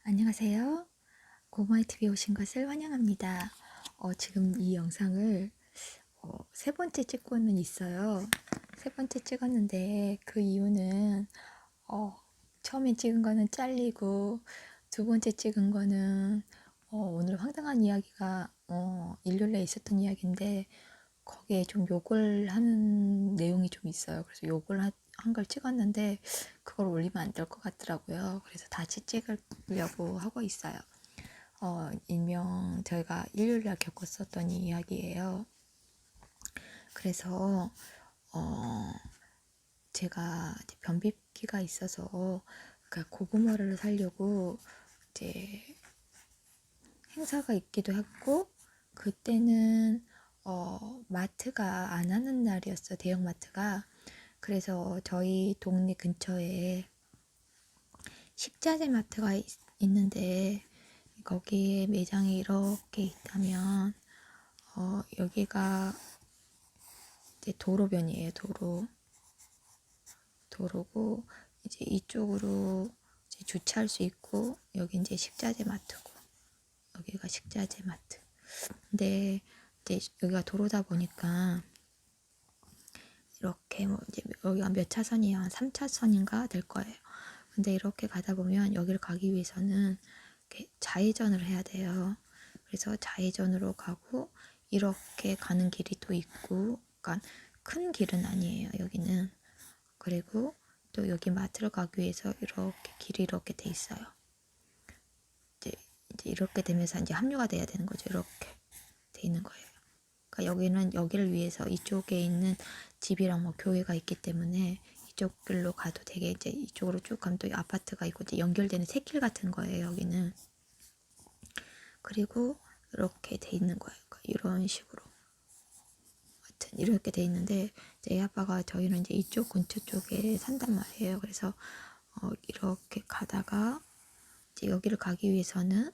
안녕하세요. 고모의 TV에 오신 것을 환영합니다. 지금 이 영상을 세 번째 찍고는 있어요. 세 번째 찍었는데 그 이유는 처음에 찍은 거는 잘리고 두 번째 찍은 거는 오늘 황당한 이야기가 일요일에 있었던 이야기인데 거기에 좀 욕을 하는 내용이 좀 있어요. 그래서 욕을 한 걸 찍었는데 그걸 올리면 안 될 것 같더라고요. 그래서 다시 찍으려고 하고 있어요. 일명 저희가 일요일날 겪었었던 이야기예요. 그래서 제가 이제 변비기가 있어서 그러니까 고구마를 사려고 이제 행사가 있기도 했고 그때는 마트가 안 하는 날이었어요. 대형 마트가. 그래서 저희 동네 근처에 식자재 마트가 있는데 거기에 매장이 이렇게 있다면 여기가 이제 도로변이에요. 도로고 이제 이쪽으로 이제 주차할 수 있고 여기 이제 식자재 마트고 여기가 식자재 마트. 근데 이제 여기가 도로다 보니까 이렇게 뭐 이제 여기가 몇 차선이야? 한 3차선인가 될 거예요. 근데 이렇게 가다 보면 여기를 가기 위해서는 이렇게 좌회전을 해야 돼요. 그래서 좌회전으로 가고 이렇게 가는 길이 또 있고, 그러니까 큰 길은 아니에요. 여기는. 그리고 또 여기 마트를 가기 위해서 이렇게 길이 이렇게 돼 있어요. 이제 이렇게 되면서 이제 합류가 돼야 되는 거죠. 이렇게 돼 있는 거예요. 그러니까 여기는 여기를 위해서 이쪽에 있는 집이랑 뭐 교회가 있기 때문에 이쪽 길로 가도 되게 이제 이쪽으로 쭉 가면 또 아파트가 있고 이제 연결되는 새길 같은 거예요. 여기는. 그리고 이렇게 돼 있는 거예요. 그러니까 이런 식으로. 하여튼 이렇게 돼 있는데 제 아빠가 저희는 이제 이쪽 근처 쪽에 산단 말이에요. 그래서 이렇게 가다가 이제 여기를 가기 위해서는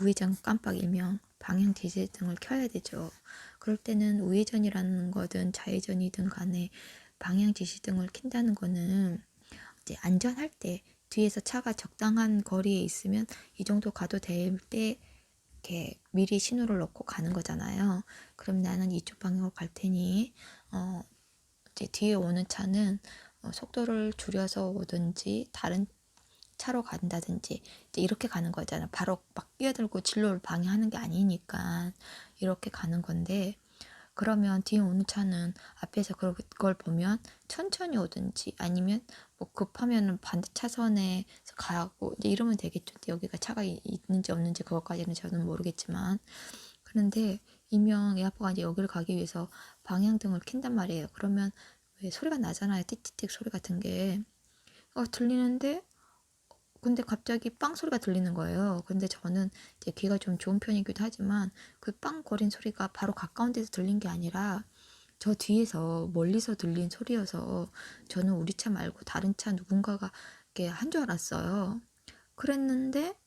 우회전 깜빡 일명 방향 지시등을 켜야 되죠. 그럴 때는 우회전이라는 거든 좌회전이든 간에 방향 지시등을 킨다는 거는 이제 안전할 때 뒤에서 차가 적당한 거리에 있으면 이 정도 가도 될 때 이렇게 미리 신호를 넣고 가는 거잖아요. 그럼 나는 이쪽 방향으로 갈 테니 이제 뒤에 오는 차는 속도를 줄여서 오든지 다른 차로 간다든지 이제 이렇게 가는 거잖아. 바로 막 뛰어들고 진로를 방해하는 게 아니니까 이렇게 가는 건데 그러면 뒤에 오는 차는 앞에서 그걸 보면 천천히 오든지 아니면 뭐 급하면은 반대 차선에 가고 이제 이러면 되겠죠. 여기가 차가 있는지 없는지 그것까지는 저는 모르겠지만 그런데 이명 애 아빠가 이제 여기를 가기 위해서 방향등을 켠단 말이에요. 그러면 왜 소리가 나잖아요. 띡띡띡 소리 같은 게 들리는데 근데 갑자기 빵 소리가 들리는 거예요. 근데 저는 이제 귀가 좀 좋은 편이기도 하지만 그 빵 거린 소리가 바로 가까운 데서 들린 게 아니라 저 뒤에서 멀리서 들린 소리여서 저는 우리 차 말고 다른 차 누군가가 이렇게 한 줄 알았어요. 그랬는데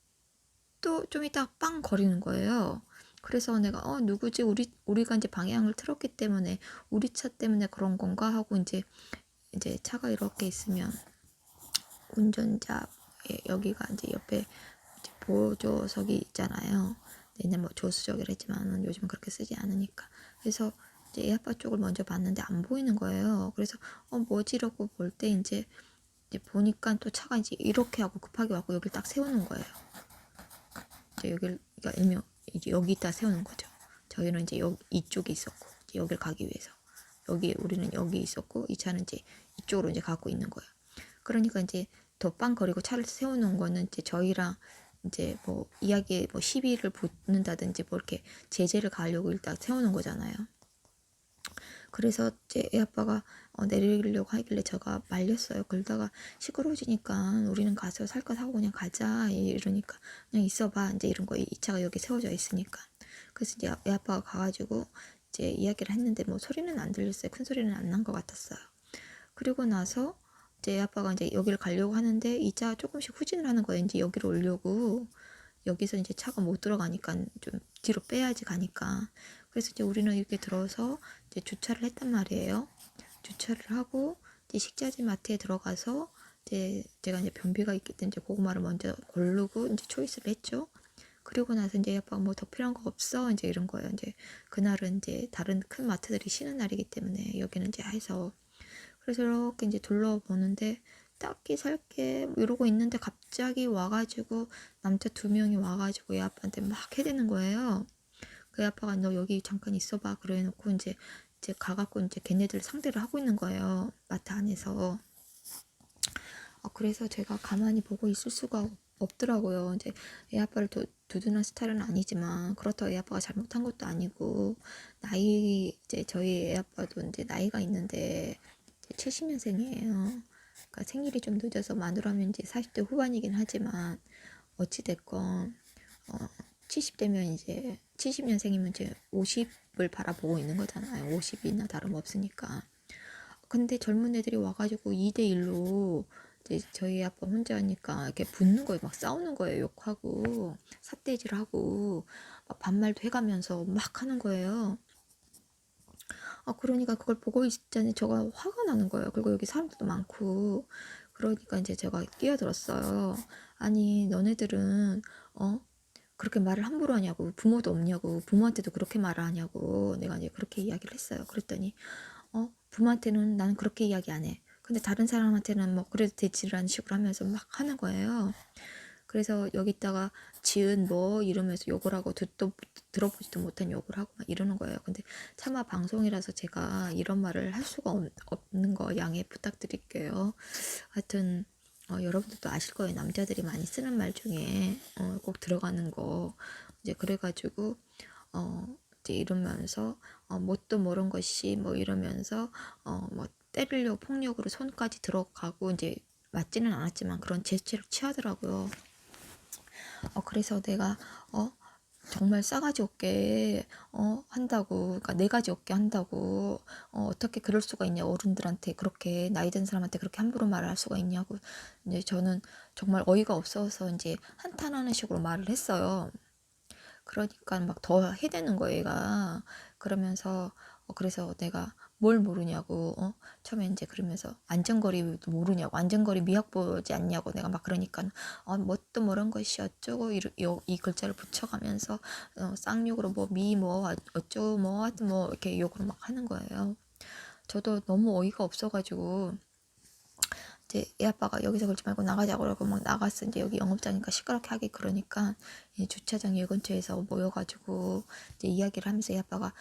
또 좀 이따 빵 거리는 거예요. 그래서 내가 누구지? 우리가 이제 방향을 틀었기 때문에 우리 차 때문에 그런 건가 하고 이제 차가 이렇게 있으면 운전자 여기가 이제 옆에 이제 보조석이 있잖아요. 옛날 뭐 조수석이라 했지만 요즘은 그렇게 쓰지 않으니까. 그래서 이제 애 아빠 쪽을 먼저 봤는데 안 보이는 거예요. 그래서 뭐지 이러고 볼 때 이제 보니까 또 차가 이제 이렇게 하고 급하게 와고 여기를 딱 세우는 거예요. 이제 여기를 그러니까 일명 이제 여기다 세우는 거죠. 저희는 이제 이쪽에 있었고 이제 여기를 가기 위해서 우리는 여기 있었고 이 차는 이제 이쪽으로 이제 가고 있는 거예요. 그러니까 이제 덧방거리고 차를 세워놓은 거는 이제 저희랑 이제 뭐 이야기에 뭐 시비를 붙는다든지 뭐 이렇게 제재를 가하려고 일단 세우는 거잖아요. 그래서 제 애 아빠가 내리려고 하길래 제가 말렸어요. 그러다가 시끄러워지니까 우리는 가서 살 거 사고 그냥 가자 이러니까 그냥 있어봐 이제 이런 거 이 차가 여기 세워져 있으니까 그래서 이제 애 아빠가 가가지고 이제 이야기를 했는데 뭐 소리는 안 들렸어요. 큰 소리는 안 난 것 같았어요. 그리고 나서 이제 아빠가 이제 여기를 가려고 하는데 이 차가 조금씩 후진을 하는 거예요. 이제 여기로 오려고 여기서 이제 차가 못 들어가니까 좀 뒤로 빼야지 가니까 그래서 이제 우리는 이렇게 들어서 이제 주차를 했단 말이에요. 주차를 하고 이제 식자재 마트에 들어가서 이제 제가 이제 변비가 있기 때문에 이제 고구마를 먼저 고르고 이제 초이스를 했죠. 그리고 나서 이제 아빠가 뭐 더 필요한 거 없어 이제 이런 거예요. 이제 그날은 이제 다른 큰 마트들이 쉬는 날이기 때문에 여기는 이제 해서, 그래서 이렇게 이제 둘러보는데 딱히 살 게 이러고 있는데 갑자기 와가지고 남자 2명이 와가지고 얘 아빠한테 막 해대는 거예요. 그 아빠가 너 여기 잠깐 있어봐 그래 놓고 이제 가갖고 이제 걔네들 상대를 하고 있는 거예요, 마트 안에서. 그래서 제가 가만히 보고 있을 수가 없더라고요. 이제 애 아빠를 두둔한 스타일은 아니지만 그렇다고 애 아빠가 잘못한 것도 아니고, 이제 저희 애 아빠도 이제 나이가 있는데 70년생이에요. 그러니까 생일이 좀 늦어서 만으로하면 이제 40대 후반이긴 하지만 어찌됐건 70대면 이제 70년생이면 이제 50을 바라보고 있는 거잖아요. 50이나 다름없으니까. 근데 젊은 애들이 와가지고 2대1로 이제 저희 아빠 혼자 하니까 이렇게 붙는 거예요. 막 싸우는 거예요. 욕하고 삿대질하고 막 반말도 해가면서 막 하는 거예요. 그러니까 그걸 보고 있자니 저가 화가 나는 거예요. 그리고 여기 사람들도 많고. 그러니까 이제 제가 끼어들었어요. 아니 너네들은 그렇게 말을 함부로 하냐고, 부모도 없냐고, 부모한테도 그렇게 말을 하냐고 내가 이제 그렇게 이야기를 했어요. 그랬더니 부모한테는 나는 그렇게 이야기 안 해. 근데 다른 사람한테는 뭐 그래도 되지라는 식으로 하면서 막 하는 거예요. 그래서 여기다가 지은 뭐 이러면서 욕을 하고 듣도 들어보지도 못한 욕을 하고 막 이러는 거예요. 근데 차마 방송이라서 제가 이런 말을 할 수가 없는 거 양해 부탁드릴게요. 하여튼 여러분들도 아실 거예요. 남자들이 많이 쓰는 말 중에 꼭 들어가는 거. 이제 그래가지고 이제 이러면서 뭣도 모른 것이 뭐 이러면서 뭐 때리려고 폭력으로 손까지 들어가고, 이제 맞지는 않았지만 그런 제스처를 취하더라고요. 그래서 내가 정말 싸가지 없게 한다고, 그러니까 4가지 없게 한다고 어떻게 그럴 수가 있냐, 어른들한테 그렇게 나이 든 사람한테 그렇게 함부로 말을 할 수가 있냐고. 이제 저는 정말 어이가 없어서 이제 한탄하는 식으로 말을 했어요. 그러니까 막 더 해대는 거예요, 얘가. 그러면서 그래서 내가 뭘 모르냐고, 처음에 이제 그러면서 안전거리도 모르냐고, 안전거리 미학 보지 않냐고 내가 막 그러니까 뭣도 모른 것이 어쩌고 이 글자를 붙여가면서 쌍욕으로 뭐 뭐 어쩌고 뭐 하여튼 뭐 이렇게 욕을 막 하는 거예요. 저도 너무 어이가 없어가지고 이제 애 아빠가 여기서 그러지 말고 나가자고 그러고 막 나갔어. 이제 여기 영업장이니까 시끄럽게 하기 그러니까 주차장 일 근처에서 모여가지고 이제 이야기를 하면서 애 아빠가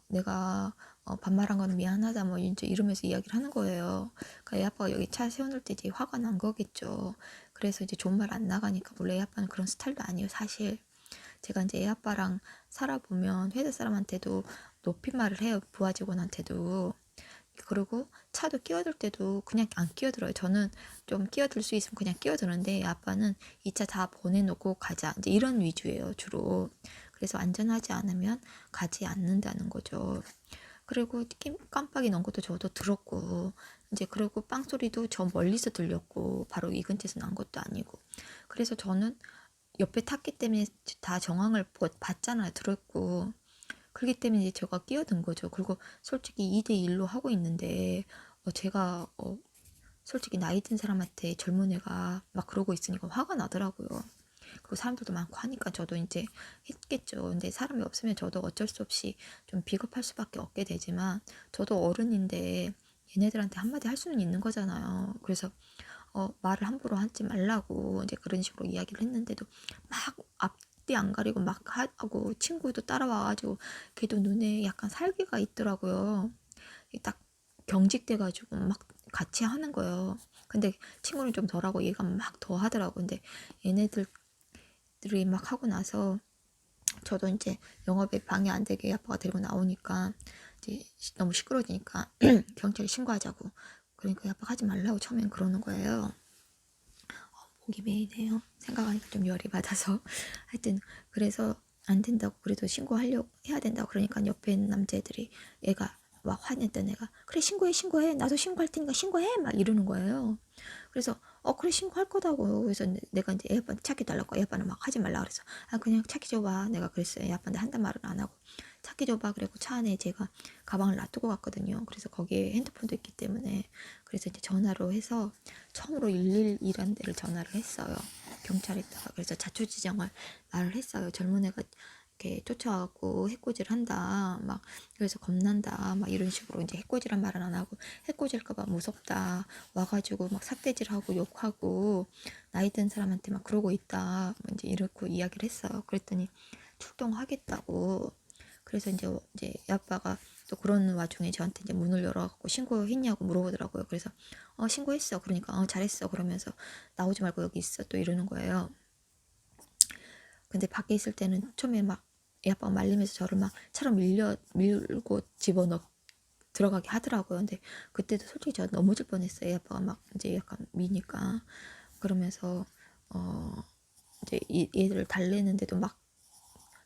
내가 반말한 건 미안하다 뭐 이제 이러면서 이야기를 하는 거예요. 그러니까 애 아빠가 여기 차 세워놓을 때 이제 화가 난 거겠죠. 그래서 이제 좋은 말 안 나가니까, 원래 애 아빠는 그런 스타일도 아니에요, 사실. 제가 이제 애 아빠랑 살아보면 회사 사람한테도 높임말을 해요, 부하 직원한테도. 그리고 차도 끼어들 때도 그냥 안 끼어들어요. 저는 좀 끼어들 수 있으면 그냥 끼어드는데 아빠는 이 차 다 보내놓고 가자, 이제 이런 위주예요, 주로. 그래서 안전하지 않으면 가지 않는다는 거죠. 그리고 깜빡이 넣은 것도 저도 들었고, 이제 그리고 빵 소리도 저 멀리서 들렸고 바로 이 근처에서 난 것도 아니고. 그래서 저는 옆에 탔기 때문에 다 정황을 봤잖아요, 들었고. 그렇기 때문에 이제 제가 끼어든 거죠. 그리고 솔직히 2대1로 하고 있는데 제가 솔직히 나이 든 사람한테 젊은 애가 막 그러고 있으니까 화가 나더라고요. 그리고 사람들도 많고 하니까 저도 이제 했겠죠. 근데 사람이 없으면 저도 어쩔 수 없이 좀 비겁할 수밖에 없게 되지만, 저도 어른인데 얘네들한테 한마디 할 수는 있는 거잖아요. 그래서 말을 함부로 하지 말라고 이제 그런 식으로 이야기를 했는데도 막 앞뒤 안 가리고 막 하고, 친구도 따라와가지고 걔도 눈에 약간 살기가 있더라고요. 딱 경직돼가지고 막 같이 하는 거예요. 근데 친구는 좀 덜하고 얘가 막 더 하더라고. 근데 얘네들이 막 하고 나서 저도 이제 영업에 방해 안 되게 아빠가 데리고 나오니까 이제 너무 시끄러지니까 경찰에 신고하자고. 그러니까 아빠가 하지 말라고 처음엔 그러는 거예요. 목이 메이네요. 생각하니까 좀 열이 받아서. 하여튼 그래서 안 된다고, 그래도 신고하려고 해야 된다고 그러니까 옆에 있는 남자애들이, 애가 막 화냈던 애가 그래 신고해 나도 신고할 테니까 신고해 막 이러는 거예요. 그래서 그래 신고할 거다고. 그래서 내가 이제 애 아빠한테 차키 달라고, 애 아빠는 막 하지 말라 그래서 그냥 차키 줘봐 내가 그랬어요. 애 아빠한테 한단 말은 안 하고 차키 줘봐 그리고 차 안에 제가 가방을 놔두고 갔거든요. 그래서 거기에 핸드폰도 있기 때문에 그래서 이제 전화로 해서 처음으로 112라는 데를 전화를 했어요. 경찰에다가. 그래서 자초지종을 말을 했어요. 젊은 애가 이렇게 쫓아와갖고 해코지를 한다. 막 그래서 겁난다. 막 이런 식으로 이제 해코지란 말은 안 하고 해코지일까봐 무섭다. 와가지고 막 삿대질하고 욕하고 나이 든 사람한테 막 그러고 있다. 뭐 이제 이렇게 이야기를 했어요. 그랬더니 출동하겠다고. 그래서 이제 이 아빠가 또 그런 와중에 저한테 이제 문을 열어갖고 신고했냐고 물어보더라고요. 그래서 신고했어. 그러니까 잘했어. 그러면서 나오지 말고 여기 있어. 또 이러는 거예요. 근데 밖에 있을 때는 처음에 막 애 아빠가 말리면서 저를 막 차로 밀고 집어넣 들어가게 하더라고요. 근데 그때도 솔직히 저 넘어질 뻔했어요. 애 아빠가 막 이제 약간 미니까. 그러면서 이제 얘들을 달래는데도 막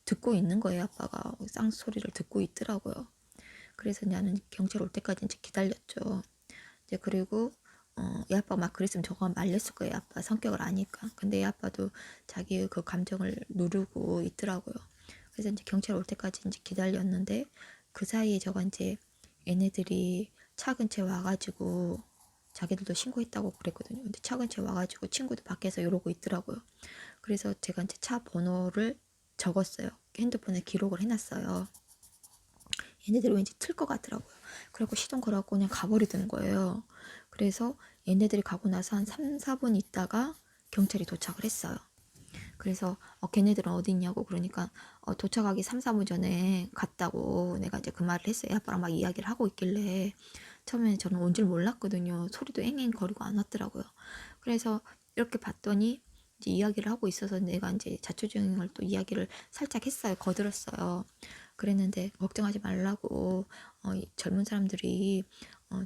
듣고 있는 거예요. 아빠가 쌍소리를 듣고 있더라고요. 그래서 나는 경찰 올 때까지 이제 기다렸죠. 이제 그리고 얘 아빠가 막 그랬으면 저가 말렸을 거예요. 아빠 성격을 아니까. 근데 얘 아빠도 자기의 그 감정을 누르고 있더라고요. 그래서 이제 경찰 올 때까지 이제 기다렸는데 그 사이에 저가 이제 얘네들이 차 근처에 와가지고 자기들도 신고했다고 그랬거든요. 근데 차 근처에 와가지고 친구도 밖에서 이러고 있더라고요. 그래서 제가 이제 차 번호를 적었어요. 핸드폰에 기록을 해놨어요. 얘네들이 왠지 틀 것 같더라고요. 그래갖고 시동 걸어갖고 그냥 가버리던 거예요. 그래서 얘네들이 가고 나서 한 3, 4분 있다가 경찰이 도착을 했어요. 그래서 걔네들은 어디 있냐고 그러니까 도착하기 3, 4분 전에 갔다고 내가 이제 그 말을 했어요. 아빠랑 막 이야기를 하고 있길래 처음에 저는 온 줄 몰랐거든요. 소리도 앵앵 거리고 안 왔더라고요. 그래서 이렇게 봤더니 이제 이야기를 하고 있어서 내가 이제 자초지종을 또 이야기를 살짝 했어요. 거들었어요. 그랬는데 걱정하지 말라고 젊은 사람들이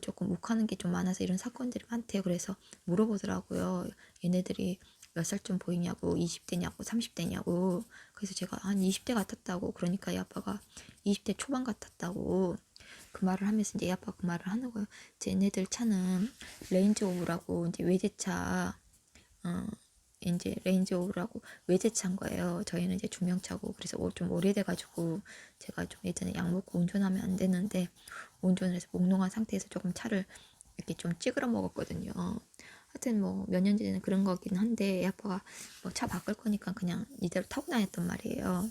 조금 욱하는 게 좀 많아서 이런 사건들이 많대요. 그래서 물어보더라고요. 얘네들이 몇 살쯤 보이냐고 20대냐고 30대냐고 그래서 제가 한 20대 같았다고 그러니까 이 아빠가 20대 초반 같았다고 그 말을 하면서 이제 이 아빠가 그 말을 하는 거예요. 쟤네들 차는 레인지오브라고 이제 외제차 이제 레인지오브라고 외제차인 거예요. 저희는 이제 중형차고 그래서 좀 오래돼가지고 제가 좀 예전에 약 먹고 운전하면 안 되는데 운전을 해서 몽롱한 상태에서 조금 차를 이렇게 좀 찌그러 먹었거든요. 하여튼 뭐 몇 년 전에는 그런 거긴 한데 아빠가 뭐 차 바꿀 거니까 그냥 이대로 타고 다녔단 말이에요.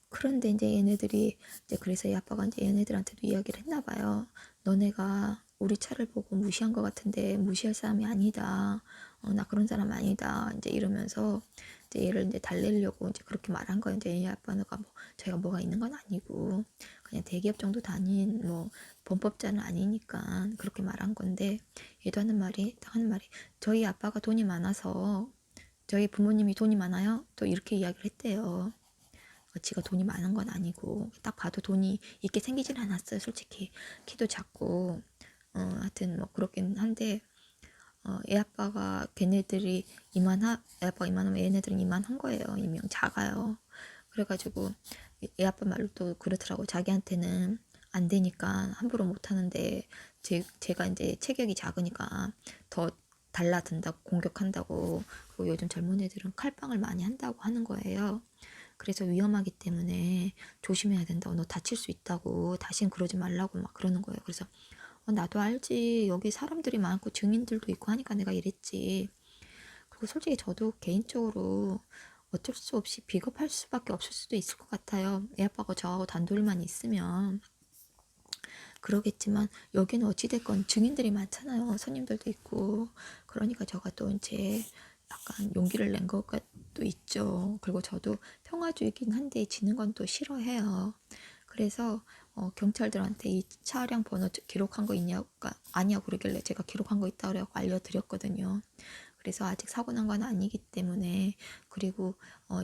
그런데 이제 얘네들이 이제 그래서 이 아빠가 이제 얘네들한테도 이야기를 했나 봐요. 너네가 우리 차를 보고 무시한 것 같은데 무시할 사람이 아니다. 나 그런 사람 아니다. 이제 이러면서 이제 얘를 이제 달래려고 이제 그렇게 말한 거예요. 이제 이 아빠가 뭐 저희가 뭐가 있는 건 아니고 그냥 대기업 정도 다닌 뭐 범법자는 아니니까 그렇게 말한 건데 얘도 하는 말이 딱 하는 말이 저희 아빠가 돈이 많아서 저희 부모님이 돈이 많아요. 또 이렇게 이야기를 했대요. 지가 돈이 많은 건 아니고 딱 봐도 돈이 있게 생기진 않았어요. 솔직히 키도 작고 하여튼 뭐 그렇긴 한데 애 아빠가 걔네들이 애 아빠가 이만하면 얘네들은 이만한 거예요. 이명 작아요. 그래가지고 애 아빠 말로 또 그렇더라고. 자기한테는 안 되니까 함부로 못 하는데 제가 이제 체격이 작으니까 더 달라든다고 공격한다고 그리고 요즘 젊은 애들은 칼빵을 많이 한다고 하는 거예요. 그래서 위험하기 때문에 조심해야 된다. 너 다칠 수 있다고 다신 그러지 말라고 막 그러는 거예요. 그래서 나도 알지. 여기 사람들이 많고 증인들도 있고 하니까 내가 이랬지. 그리고 솔직히 저도 개인적으로 어쩔 수 없이 비겁할 수밖에 없을 수도 있을 것 같아요. 애 아빠가 저하고 단둘만 있으면 그러겠지만 여기는 어찌됐건 증인들이 많잖아요. 손님들도 있고 그러니까 저가 또 이제 약간 용기를 낸 것도 있죠. 그리고 저도 평화주의긴 한데 지는 건 또 싫어해요. 그래서 경찰들한테 이 차량 번호 기록한 거 있냐고 아니냐고 그러길래 제가 기록한 거 있다 그래서 알려드렸거든요. 그래서 아직 사고 난 건 아니기 때문에 그리고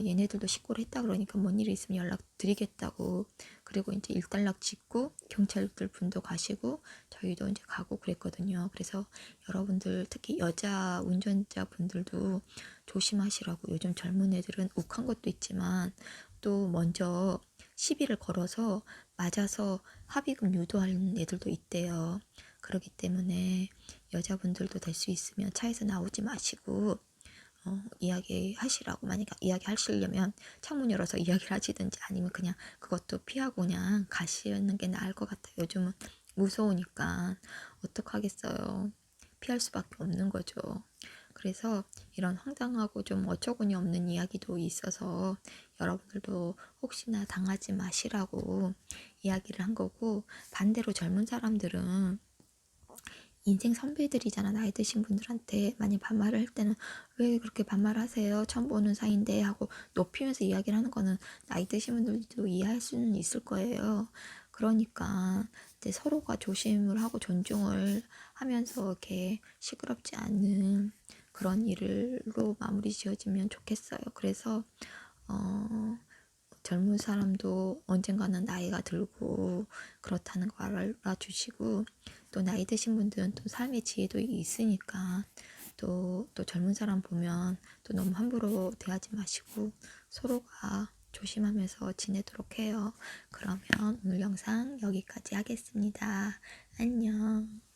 얘네들도 신고를 했다 그러니까 뭔 일이 있으면 연락 드리겠다고 그리고 이제 일단락 짓고 경찰들 분도 가시고 저희도 이제 가고 그랬거든요. 그래서 여러분들 특히 여자 운전자 분들도 조심하시라고 요즘 젊은 애들은 욱한 것도 있지만 또 먼저 시비를 걸어서 맞아서 합의금 유도하는 애들도 있대요. 그렇기 때문에 여자분들도 될 수 있으면 차에서 나오지 마시고 이야기하시라고. 만약 이야기하시려면 창문 열어서 이야기를 하시든지 아니면 그냥 그것도 피하고 그냥 가시는 게 나을 것 같아요. 요즘은 무서우니까 어떡하겠어요. 피할 수밖에 없는 거죠. 그래서 이런 황당하고 좀 어처구니 없는 이야기도 있어서 여러분들도 혹시나 당하지 마시라고 이야기를 한 거고, 반대로 젊은 사람들은 인생 선배들이잖아. 나이 드신 분들한테 만약 반말을 할 때는 왜 그렇게 반말하세요? 처음 보는 사이인데 하고 높이면서 이야기를 하는 거는 나이 드신 분들도 이해할 수는 있을 거예요. 그러니까 이제 서로가 조심을 하고 존중을 하면서 이렇게 시끄럽지 않은 그런 일로 마무리 지어지면 좋겠어요. 그래서 어, 젊은 사람도 언젠가는 나이가 들고 그렇다는 거 알아주시고, 또 나이 드신 분들은 또 삶의 지혜도 있으니까 또 젊은 사람 보면 또 너무 함부로 대하지 마시고 서로가 조심하면서 지내도록 해요. 그러면 오늘 영상 여기까지 하겠습니다. 안녕.